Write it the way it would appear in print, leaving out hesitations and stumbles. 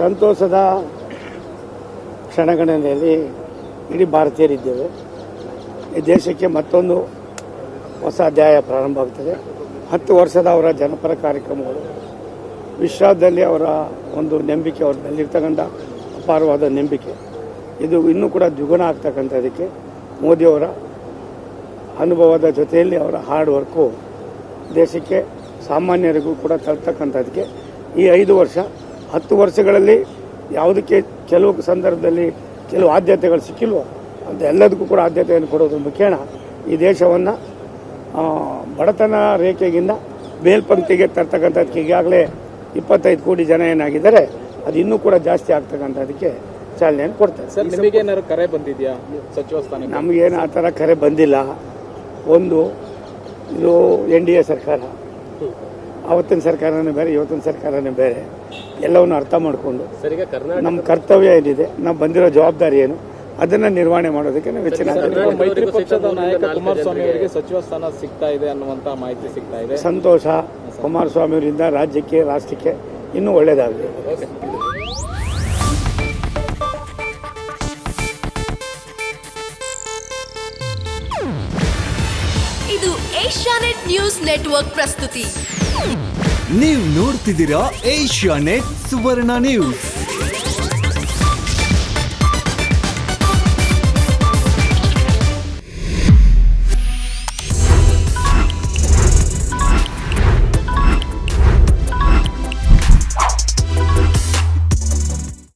ಸಂತೋಷದ ಕ್ಷಣಗಣನೆಯಲ್ಲಿ ಇಡೀ ಭಾರತೀಯರಿದ್ದೇವೆ. ಈ ದೇಶಕ್ಕೆ ಮತ್ತೊಂದು ಹೊಸ ಅಧ್ಯಾಯ ಪ್ರಾರಂಭ ಆಗ್ತದೆ. 10 ವರ್ಷದ ಅವರ ಜನಪರ ಕಾರ್ಯಕ್ರಮಗಳು, ವಿಶ್ವದಲ್ಲಿ ಅವರ ಒಂದು ನಂಬಿಕೆ, ಅವ್ರ ಮೇಲಿರ್ತಕ್ಕಂಥ ಅಪಾರವಾದ ನಂಬಿಕೆ, ಇದು ಇನ್ನೂ ಕೂಡ ದ್ವಿಗುಣ ಆಗ್ತಕ್ಕಂಥದ್ದಕ್ಕೆ ಮೋದಿಯವರ ಅನುಭವದ ಜೊತೆಯಲ್ಲಿ ಅವರ ಹಾರ್ಡ್ ವರ್ಕು ದೇಶಕ್ಕೆ ಸಾಮಾನ್ಯರಿಗೂ ಕೂಡ ತಲುಪ್ತಕ್ಕಂಥದ್ದಕ್ಕೆ ಈ 5 ವರ್ಷ 10 ವರ್ಷಗಳಲ್ಲಿ ಯಾವುದಕ್ಕೆ ಕೆಲವು ಸಂದರ್ಭದಲ್ಲಿ ಕೆಲವು ಆದ್ಯತೆಗಳು ಸಿಕ್ಕಿಲ್ವೋ ಅಂತ ಎಲ್ಲದಕ್ಕೂ ಕೂಡ ಆದ್ಯತೆಯನ್ನು ಕೊಡೋದ್ರ ಮುಖೇನ ಈ ದೇಶವನ್ನು ಬಡತನ ರೇಖೆಗಿಂತ ಮೇಲ್ಪಂಕ್ತಿಗೆ ತರ್ತಕ್ಕಂಥದ್ದಕ್ಕೆ ಈಗಾಗಲೇ 25 ಕೋಟಿ ಜನ ಏನಾಗಿದ್ದಾರೆ, ಅದು ಇನ್ನೂ ಕೂಡ ಜಾಸ್ತಿ ಆಗ್ತಕ್ಕಂಥದ್ದಕ್ಕೆ ಚಾಲನೆಯನ್ನು ಕೊಡ್ತಾರೆ. ಸರ್, ನಿಮಗೇನಾದ್ರು ಕರೆ ಬಂದಿದೆಯಾ ಸಚಿವ ಸ್ಥಾನ? ನಮಗೇನು ಆ ಥರ ಕರೆ ಬಂದಿಲ್ಲ. ಒಂದು ಇದು NDA ಸರ್ಕಾರ, ಆವತ್ತಿನ ಸರ್ಕಾರನೇ ಬೇರೆ, ಇವತ್ತಿನ ಸರ್ಕಾರನೇ ಬೇರೆ. ಎಲ್ಲವನ್ನು ಅರ್ಥ ಮಾಡಿಕೊಂಡು ನಮ್ಮ ಕರ್ತವ್ಯ ಏನಿದೆ, ನಾವು ಬಂದಿರೋ ಜವಾಬ್ದಾರಿ ಏನು, ಅದನ್ನು ನಿರ್ವಹಣೆ ಮಾಡೋದಕ್ಕೆ ನಾವು ಹೆಚ್ಚಿನ ಮೈತ್ರಿ ಪಕ್ಷದ ನಾಯಕ ಕುಮಾರಸ್ವಾಮಿ ಅವರಿಗೆ ಸಚಿವ ಸ್ಥಾನ ಸಿಗ್ತಾ ಇದೆ ಅನ್ನುವಂತ ಮಾಹಿತಿ ಸಿಗ್ತಾ ಇದೆ. ಸಂತೋಷ. ಕುಮಾರಸ್ವಾಮಿ ಅವರಿಂದ ರಾಜ್ಯಕ್ಕೆ, ರಾಷ್ಟ್ರಕ್ಕೆ ಇನ್ನೂ ಒಳ್ಳೆಯದಾಗಲಿ. ಇದು ಏಷ್ಯಾನೆಟ್ ನ್ಯೂಸ್ ನೆಟ್ವರ್ಕ್ ಪ್ರಸ್ತುತಿ. ನೀವು ನೋಡ್ತಿದ್ದೀರಾ ಏಷ್ಯಾನೆಟ್ ಸುವರ್ಣ ನ್ಯೂಸ್.